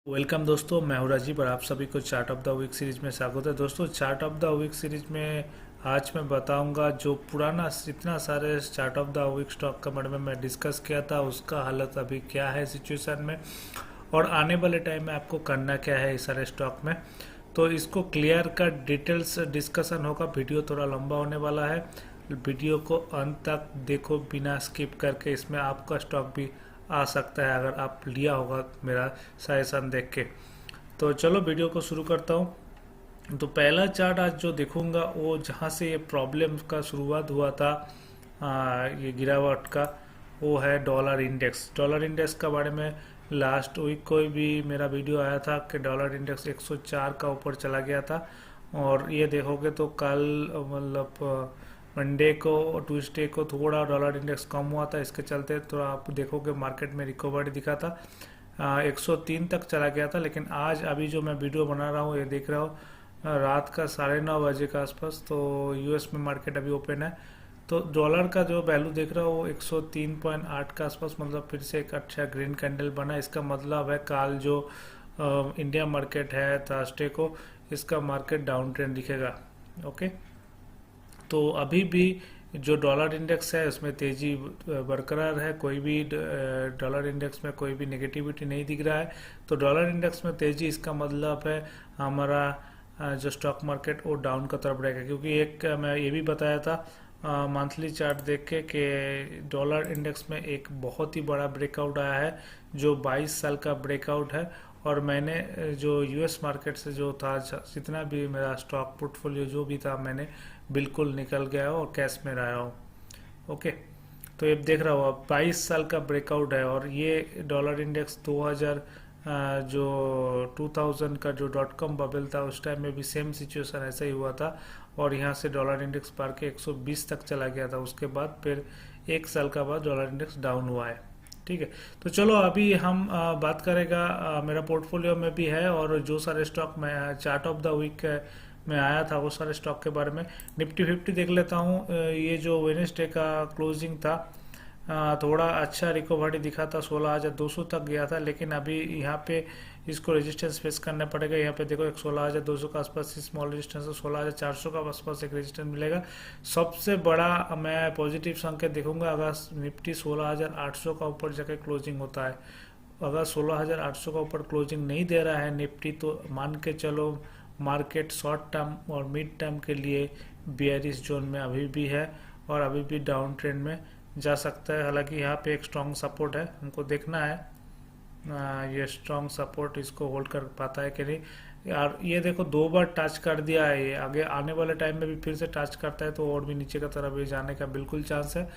Welcome दोस्तों, मैं हूं राजीव और आप सभी को chart of the week series में स्वागत है। दोस्तों, chart of the week series में आज मैं बताऊंगा जो पुराना जितना सारे chart of the week stock के बारे में मैं डिस्कस किया था, उसका हालत अभी क्या है सिचुएशन में और आने वाले टाइम में आपको करना क्या है इस सारे स्टॉक में। तो इसको क्लियर कट डिटेल्स डिस्कशन होगा। वीडियो थोड़ा लंबा होने वाला है, वीडियो को अंत तक देखो बिना स्किप करके। इसमें आपका स्टॉक भी आ सकता है अगर आप लिया होगा मेरा सजेशन देख के। तो चलो वीडियो को शुरू करता हूँ। तो पहला चार्ट आज जो देखूंगा वो जहाँ से ये प्रॉब्लम का शुरुआत हुआ था, ये गिरावट का, वो है डॉलर इंडेक्स। डॉलर इंडेक्स के बारे में लास्ट वीक कोई भी मेरा वीडियो आया था कि डॉलर इंडेक्स 104 का ऊपर चला गया था। और ये देखोगे तो कल मतलब मंडे को और ट्यूसडे को थोड़ा डॉलर इंडेक्स कम हुआ था। इसके चलते तो आप देखोगे मार्केट में रिकवरी दिखा था, 103 तक चला गया था। लेकिन आज अभी जो मैं वीडियो बना रहा हूँ ये देख रहा हूँ रात का 9:30 बजे के आसपास, तो यूएस में मार्केट अभी ओपन है। तो डॉलर का जो वैल्यू देख रहा हूँ वो 103.8 के आसपास, मतलब फिर से एक अच्छा ग्रीन कैंडल बना। इसका मतलब है कल जो इंडिया मार्केट है थर्सडे को, इसका मार्केट डाउन ट्रेंड दिखेगा। ओके, तो अभी भी जो डॉलर इंडेक्स है उसमें तेजी बरकरार है। कोई भी डॉलर इंडेक्स में कोई भी नेगेटिविटी नहीं दिख रहा है। तो डॉलर इंडेक्स में तेजी, इसका मतलब है हमारा जो स्टॉक मार्केट वो डाउन का तरफ रहेगा। क्योंकि एक मैं ये भी बताया था मंथली चार्ट देख के कि डॉलर इंडेक्स में एक बहुत ही बड़ा ब्रेकआउट आया है जो 22 साल का ब्रेकआउट है। और मैंने जो यूएस मार्केट से जो था, जितना भी मेरा स्टॉक पोर्टफोलियो जो भी था, मैंने बिल्कुल निकल गया और कैश में रहा हूँ। ओके, तो ये देख रहा हूँ अब 22 साल का ब्रेकआउट है। और ये डॉलर इंडेक्स 2000 जो 2000 का जो डॉट कॉम बबल था उस टाइम में भी सेम सिचुएशन ऐसा ही हुआ था। और यहाँ से डॉलर इंडेक्स पार के 120 तक चला गया था। उसके बाद फिर एक साल का बाद डॉलर इंडेक्स डाउन हुआ है। ठीक है, तो चलो अभी हम बात करेगा, मेरा पोर्टफोलियो में भी है और जो सारे स्टॉक में चार्ट ऑफ द वीक में आया था वो सारे स्टॉक के बारे में। निफ्टी 50 देख लेता हूँ। ये जो वेडनेसडे का क्लोजिंग था, थोड़ा अच्छा रिकवरी दिखा था, 16,200 तक गया था। लेकिन अभी यहाँ पे इसको रेजिस्टेंस फेस करना पड़ेगा। यहाँ पे देखो एक 16,200 के आसपास स्मॉल रेजिस्टेंस है, 16,400 का आसपास एक रेजिस्टेंस मिलेगा। सबसे बड़ा मैं पॉजिटिव संकेत देखूंगा अगर निफ्टी 16,800 का ऊपर जाके क्लोजिंग होता है। अगर 16,800 का ऊपर क्लोजिंग नहीं दे रहा है निफ्टी, तो मान के चलो मार्केट शॉर्ट टर्म और मिड टर्म के लिए बियरिश जोन में अभी भी है और अभी भी डाउन ट्रेंड में जा सकता है। हालांकि यहाँ पे एक स्ट्रॉन्ग सपोर्ट है, हमको देखना है ये स्ट्रॉन्ग सपोर्ट इसको होल्ड कर पाता है कि नहीं। यार ये देखो 2 बार टच कर दिया है, ये आगे आने वाले टाइम में भी फिर से टच करता है तो और भी नीचे की तरफ ये जाने का बिल्कुल चांस है।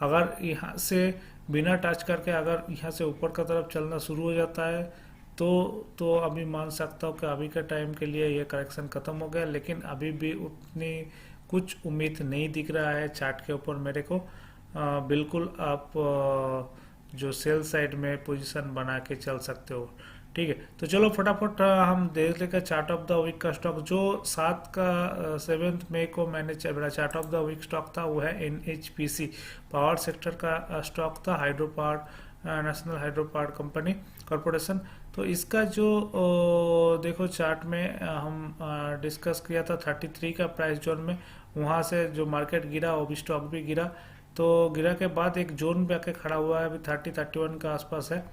अगर यहाँ से बिना टच करके अगर यहाँ से ऊपर की तरफ चलना शुरू हो जाता है तो अभी मान सकता हूँ कि अभी के टाइम के लिए ये करेक्शन खत्म हो गया। लेकिन अभी भी उतनी कुछ उम्मीद नहीं दिख रहा है चार्ट के ऊपर मेरे को। बिल्कुल आप जो सेल साइड में पोजीशन बना के चल सकते हो। ठीक है, तो चलो फटाफट हम देख लेकर चार्ट ऑफ द वीक का स्टॉक। जो 7 मई को मैंने मेरा chart of the week stock था वो है एनएचपीसी, पावर सेक्टर का स्टॉक था, hydro power, national hydro power company corporation. तो इसका जो देखो चार्ट में हम डिस्कस किया था 33 का प्राइस जोन में, वहाँ से जो मार्केट गिरा वो भी स्टॉक भी गिरा। तो गिरा के बाद एक जोन पे आके खड़ा हुआ है, अभी 30-31 का आसपास है।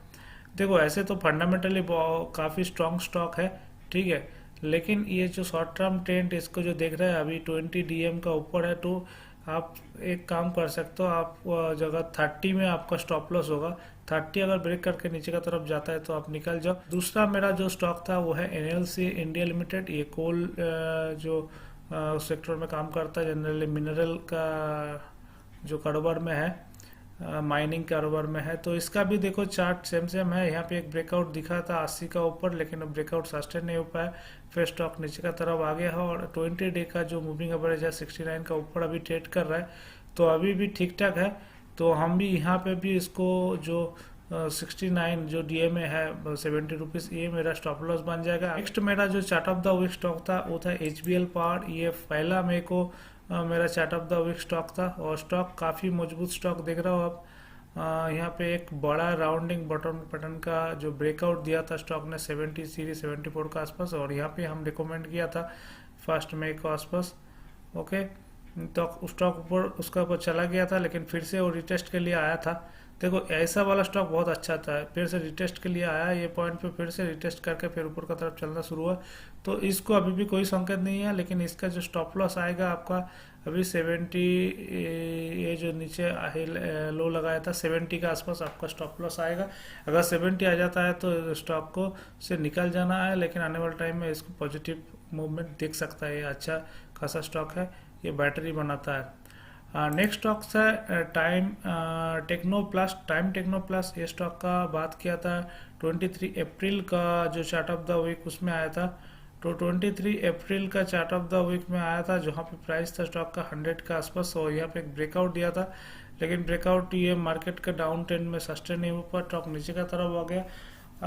देखो ऐसे तो फंडामेंटली काफ़ी स्ट्रॉन्ग स्टॉक है, ठीक है। लेकिन ये जो शॉर्ट टर्म ट्रेंड इसको जो देख रहे हैं अभी 20 डीएम का ऊपर है, तो आप एक काम कर सकते हो, आप जगह 30 में आपका स्टॉप लॉस होगा। 30 अगर ब्रेक करके नीचे की तरफ जाता है तो आप निकल जाओ। दूसरा मेरा जो स्टॉक था वो है एनएलसी इंडिया लिमिटेड। ये कोल जो सेक्टर में काम करता है, जनरली मिनरल का जो कारोबार में है, माइनिंग कारोबार में है। तो इसका भी देखो चार्ट सेम सेम है। यहाँ पे एक ब्रेकआउट दिखा था 80 का ऊपर, लेकिन ब्रेकआउट सस्टेन नहीं हो पाया, फिर स्टॉक नीचे का तरफ आ गया है। और 20 डे का जो मूविंग एवरेज है 69 का ऊपर अभी ट्रेड कर रहा है, तो अभी भी ठीक ठाक है। तो हम भी यहाँ पे भी इसको जो 69 जो डीएमए है 70 रुपीज़, ये मेरा स्टॉप लॉस बन जाएगा। नेक्स्ट मेरा जो chart of the week stock था वो था एचबीएल पावर। ये पहला मेरे को मेरा chart of the week stock था और स्टॉक काफ़ी मजबूत स्टॉक देख रहा हूँ आप। यहाँ पे एक बड़ा राउंडिंग बटन पैटर्न का जो ब्रेकआउट दिया था स्टॉक ने 70 सीरीज 74 के आसपास, और यहाँ पे हम रिकमेंड किया था 1 मई के आसपास। ओके, तो स्टॉक ऊपर उसका ऊपर चला गया था, लेकिन फिर से वो रिटेस्ट के लिए आया था। देखो ऐसा वाला स्टॉक बहुत अच्छा था, फिर से रिटेस्ट के लिए आया, ये पॉइंट पे फिर से रिटेस्ट करके फिर ऊपर का तरफ चलना शुरू हुआ। तो इसको अभी भी कोई संकेत नहीं है, लेकिन इसका जो स्टॉप लॉस आएगा आपका अभी 70, ये जो नीचे लो लगाया था 70 के आसपास आपका स्टॉप लॉस आएगा। अगर 70 आ जाता है तो स्टॉक को से निकल जाना है, लेकिन आने वाले टाइम में इसको पॉजिटिव मूवमेंट देख सकता है। ये अच्छा खासा स्टॉक है, ये बैटरी बनाता है। नेक्स्ट स्टॉक है टाइम टेक्नो प्लस। ये स्टॉक का बात किया था 23 अप्रैल का जो चार्ट ऑफ द वीक उसमें आया था। तो 23 अप्रैल का चार्ट ऑफ द वीक में आया था, जहाँ पे प्राइस था स्टॉक का 100 के आसपास। और यहाँ पे एक ब्रेकआउट दिया था, लेकिन ब्रेकआउट ये मार्केट का डाउन ट्रेंड में सस्टेन नहीं हो पाया, स्टॉक नीचे का तरफ आ गया।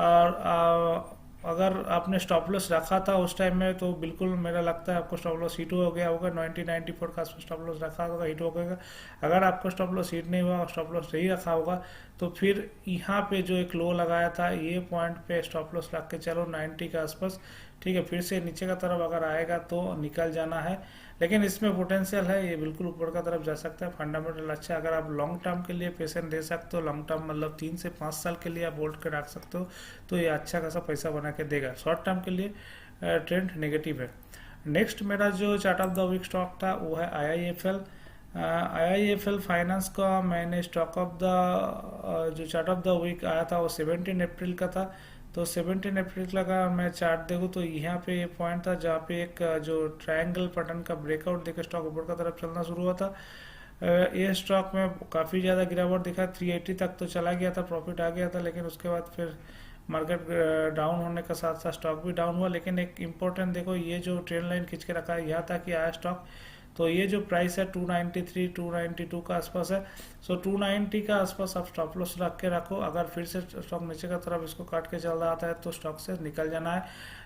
और अगर आपने स्टॉप लॉस रखा था उस टाइम में, तो बिल्कुल मेरा लगता है आपको स्टॉप लॉस हिट हो गया होगा। 94 का स्टॉप लॉस रखा होगा, हिट हो गया। अगर आपको स्टॉप लॉस हिट नहीं हुआ, स्टॉप लॉस नहीं रखा होगा, तो फिर यहाँ पे जो एक लो लगाया था ये पॉइंट पे स्टॉप लॉस रख के चलो 90 के आसपास, ठीक है। फिर से नीचे का तरफ अगर आएगा तो निकल जाना है, लेकिन इसमें पोटेंशियल है, ये बिल्कुल ऊपर का तरफ जा सकता है। फंडामेंटल अच्छा, अगर आप लॉन्ग टर्म के लिए पेशेंट दे सकते हो, लॉन्ग टर्म मतलब 3 से 5 साल के लिए आप होल्ड कर रख सकते हो, तो ये अच्छा खासा पैसा बना के देगा। शॉर्ट टर्म के लिए ट्रेंड नेगेटिव है। नेक्स्ट मेरा जो chart of the week stock था वो है IIFL फाइनेंस का। मैंने स्टॉक ऑफ द जो चार्ट ऑफ द वीक आया था वो 17 अप्रैल का था। तो 17 अप्रैल का मैं चार्ट देखूँ तो यहाँ पे ये पॉइंट था जहाँ पे एक जो ट्रायंगल पैटर्न का ब्रेकआउट देकर स्टॉक ऊपर का तरफ चलना शुरू हुआ था। ये स्टॉक में काफ़ी ज़्यादा गिरावट दिखा, 380 तक तो चला गया था, प्रॉफिट आ गया था, लेकिन उसके बाद फिर मार्केट डाउन होने का साथ साथ स्टॉक भी डाउन हुआ। लेकिन एक इम्पोर्टेंट देखो, ये जो ट्रेंड लाइन खींच के रखा है यहाँ तक कि आया स्टॉक, तो ये जो प्राइस है 293 292 का आसपास है। सो 290 का आसपास आप स्टॉप लॉस रख के रखो। अगर फिर से स्टॉक नीचे का तरफ इसको काट के चल रहा है तो स्टॉक से निकल जाना है।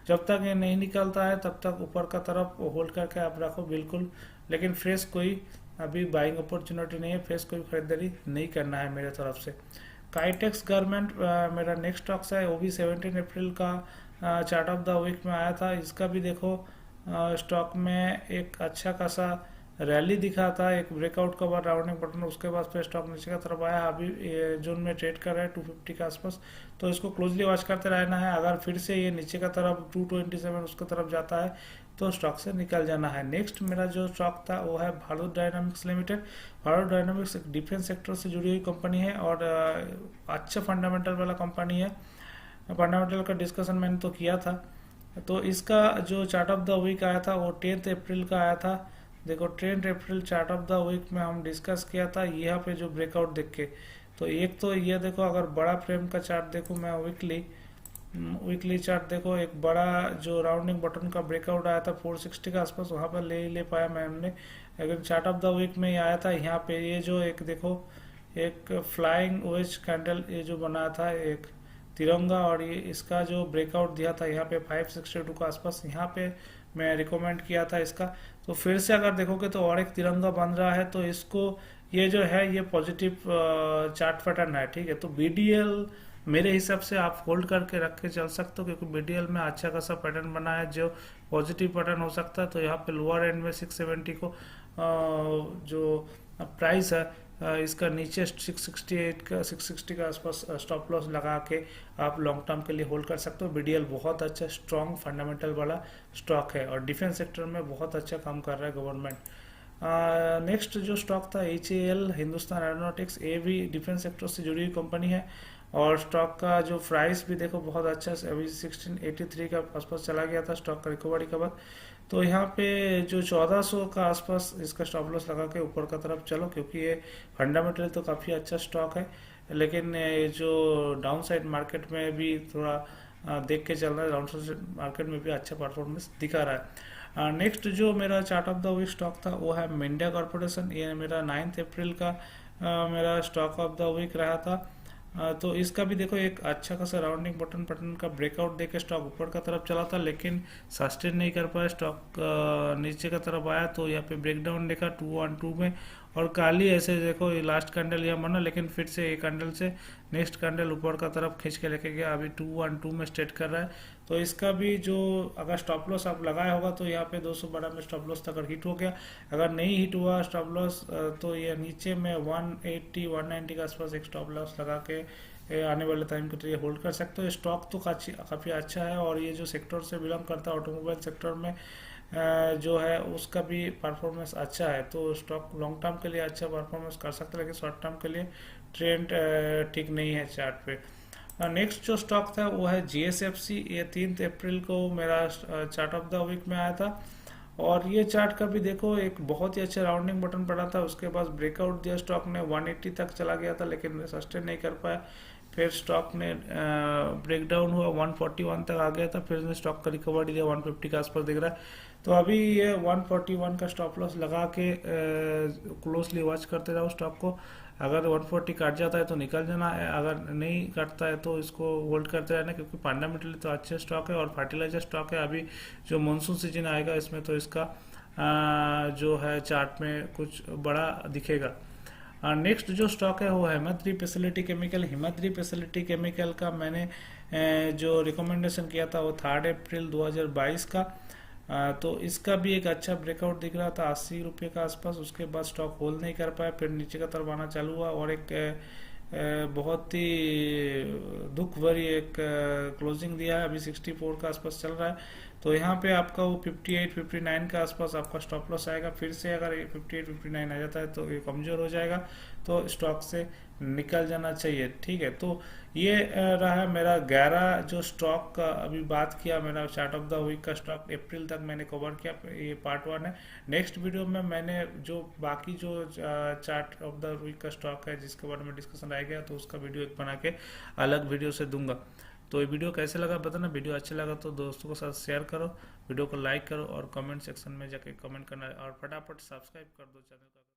जब तक ये नहीं निकलता है तब तक ऊपर का तरफ होल्ड करके आप रखो बिल्कुल, लेकिन फ्रेश कोई अभी बाइंग अपॉर्चुनिटी नहीं है, फ्रेश कोई खरीदारी नहीं करना है मेरे तरफ से। काइटेक्स गारमेंट मेरा नेक्स्ट स्टॉक्स है, वो भी 17 अप्रैल का चार्ट ऑफ द वीक में आया था। इसका भी देखो स्टॉक में एक अच्छा खासा रैली दिखा था, एक ब्रेकआउट का बाद राउंडिंग बटन, उसके बाद फिर स्टॉक नीचे का तरफ आया। अभी जोन में ट्रेड कर रहा है 250 के आसपास, तो इसको क्लोजली वॉच करते रहना है। अगर फिर से ये नीचे का तरफ 227 उसके तरफ जाता है तो स्टॉक से निकल जाना है। नेक्स्ट मेरा जो स्टॉक था वो है Bharat dynamics limited. Bharat dynamics एक डिफेंस सेक्टर से जुड़ी हुई कंपनी है और अच्छा फंडामेंटल वाला कंपनी है। फंडामेंटल का डिस्कशन मैंने तो किया था। तो इसका जो चार्ट ऑफ द वीक आया था वो 10 अप्रैल का आया था। देखो 10 अप्रैल चार्ट ऑफ द वीक में हम डिस्कस किया था यहाँ पे जो ब्रेकआउट देख के। तो एक तो ये देखो, अगर बड़ा फ्रेम का चार्ट देखो मैं वीकली चार्ट देखो, एक बड़ा जो राउंडिंग बटन का ब्रेकआउट आया था 460 के आसपास, वहाँ पर ले पाया मैं हमने। लेकिन चार्ट ऑफ द वीक में आया था यहाँ पे, ये जो एक देखो एक फ्लाइंग वेज कैंडल ये जो बना था एक तिरंगा, और ये इसका जो ब्रेकआउट दिया था यहाँ पे 562 के आसपास, यहाँ पे मैं रिकमेंड किया था इसका। तो फिर से अगर देखोगे तो और एक तिरंगा बन रहा है, तो इसको ये जो है ये पॉजिटिव चार्ट पैटर्न है, ठीक है। तो BDL मेरे हिसाब से आप होल्ड करके रख के चल सकते हो, क्योंकि BDL में अच्छा खासा पैटर्न बना है जो पॉजिटिव पैटर्न हो सकता है। तो यहाँ पे लोअर एंड में 670 को जो प्राइस है इसका नीचे 660 का आसपास स्टॉप लॉस लगा के आप लॉन्ग टर्म के लिए होल्ड कर सकते हो। BDL बहुत अच्छा स्ट्रॉन्ग फंडामेंटल वाला स्टॉक है और डिफेंस सेक्टर में बहुत अच्छा काम कर रहा है गवर्नमेंट। नेक्स्ट जो स्टॉक था HAL हिंदुस्तान एरोनॉटिक्स, ये भी डिफेंस सेक्टर से जुड़ी हुई कंपनी है और स्टॉक का जो प्राइस भी देखो बहुत अच्छा है, अभी 1683 का आसपास चला गया था स्टॉक का रिकवरी के बाद। तो यहाँ पे जो 1400 का आसपास इसका स्टॉप लॉस लगा के ऊपर का तरफ चलो, क्योंकि ये फंडामेंटल तो काफ़ी अच्छा स्टॉक है, लेकिन ये जो डाउन साइड मार्केट में भी थोड़ा देख के चल रहा है, डाउन साइड मार्केट में भी अच्छा परफॉर्मेंस दिखा रहा है। नेक्स्ट जो मेरा chart of the week stock था वो है मिंडिया कॉर्पोरेशन। ये मेरा 9 अप्रैल का मेरा स्टॉक ऑफ द वीक रहा था। तो इसका भी देखो एक अच्छा खासा राउंडिंग बटन पैटर्न का ब्रेकआउट देके स्टॉक ऊपर का तरफ चला था, लेकिन सस्टेन नहीं कर पाया, स्टॉक नीचे का तरफ आया। तो यहाँ पे ब्रेकडाउन देखा 212 में, और काली ऐसे देखो ये लास्ट कैंडल यहाँ बना, लेकिन फिर से एक कैंडल से नेक्स्ट कैंडल ऊपर का तरफ खींच के लेके गया, अभी 212 में स्टेट कर रहा है। तो इसका भी जो अगर स्टॉप लॉस आप लगाया होगा तो यहाँ पे 212 में स्टॉप लॉस अगर हिट हो गया, अगर नहीं हिट हुआ स्टॉप लॉस तो ये नीचे में 180 190 के आसपास एक स्टॉप लॉस लगा के आने वाले टाइम के लिए होल्ड कर सकते हो। स्टॉक तो काफ़ी अच्छा है, और ये जो सेक्टर से बिलोंग करता है ऑटोमोबाइल सेक्टर में जो है उसका भी परफॉर्मेंस अच्छा है, तो स्टॉक लॉन्ग टर्म के लिए अच्छा परफॉर्मेंस कर सकता है, लेकिन शॉर्ट टर्म के लिए ट्रेंड ठीक नहीं है चार्ट पे। नेक्स्ट जो स्टॉक था वो है GSFC। ये 3 अप्रैल को मेरा चार्ट ऑफ द वीक में आया था, और ये चार्ट का भी देखो एक बहुत ही अच्छा राउंडिंग बटन पड़ा था, उसके बाद ब्रेकआउट दिया स्टॉक ने, 180 तक चला गया था लेकिन सस्टेन नहीं कर पाया। फिर स्टॉक ने ब्रेक डाउन हुआ 141 तक आ गया था, फिर स्टॉक का रिकवरी दिया 150 के आसपास दिख रहा है। तो अभी ये 141 का स्टॉप लॉस लगा के क्लोजली वॉच करते रहो स्टॉक को। अगर 140 काट जाता है तो निकल जाना है, अगर नहीं काटता है तो इसको होल्ड करते रहना, क्योंकि फंडामेंटली तो अच्छे स्टॉक है और फर्टिलाइजर स्टॉक है। अभी जो मानसून सीजन आएगा इसमें तो इसका जो है चार्ट में कुछ बड़ा दिखेगा। नेक्स्ट जो स्टॉक है वो है हिमद्री स्पेशलिटी केमिकल। हिमद्री स्पेशलिटी केमिकल का मैंने जो रिकमेंडेशन किया था वो 3 अप्रैल 2022 का। तो इसका भी एक अच्छा ब्रेकआउट दिख रहा था 80 रुपये का आसपास, उसके बाद स्टॉक होल्ड नहीं कर पाया, फिर नीचे का तरफ आना चालू हुआ, और एक बहुत ही दुख भरी एक क्लोजिंग दिया है, अभी 64 का आसपास चल रहा है। तो यहाँ पे आपका वो 58 59 के आसपास आपका स्टॉप लॉस आएगा। फिर से अगर 58 59 आ जाता है तो ये कमज़ोर हो जाएगा, तो स्टॉक से निकल जाना चाहिए। ठीक है, तो ये रहा मेरा 11 जो स्टॉक का अभी बात किया, मेरा चार्ट ऑफ द वीक का स्टॉक अप्रैल तक मैंने कवर किया, ये पार्ट 1 है। नेक्स्ट वीडियो में मैंने जो बाकी जो चार्ट ऑफ द वीक का स्टॉक है जिसके बारे में डिस्कशन रह गया, तो उसका वीडियो एक बना के अलग वीडियो से दूंगा। तो ये वीडियो कैसे लगा बताना, वीडियो अच्छा लगा तो दोस्तों के साथ शेयर करो, वीडियो को लाइक करो, और कमेंट सेक्शन में जाके कमेंट करना, और फटाफट सब्सक्राइब कर दो चैनल को।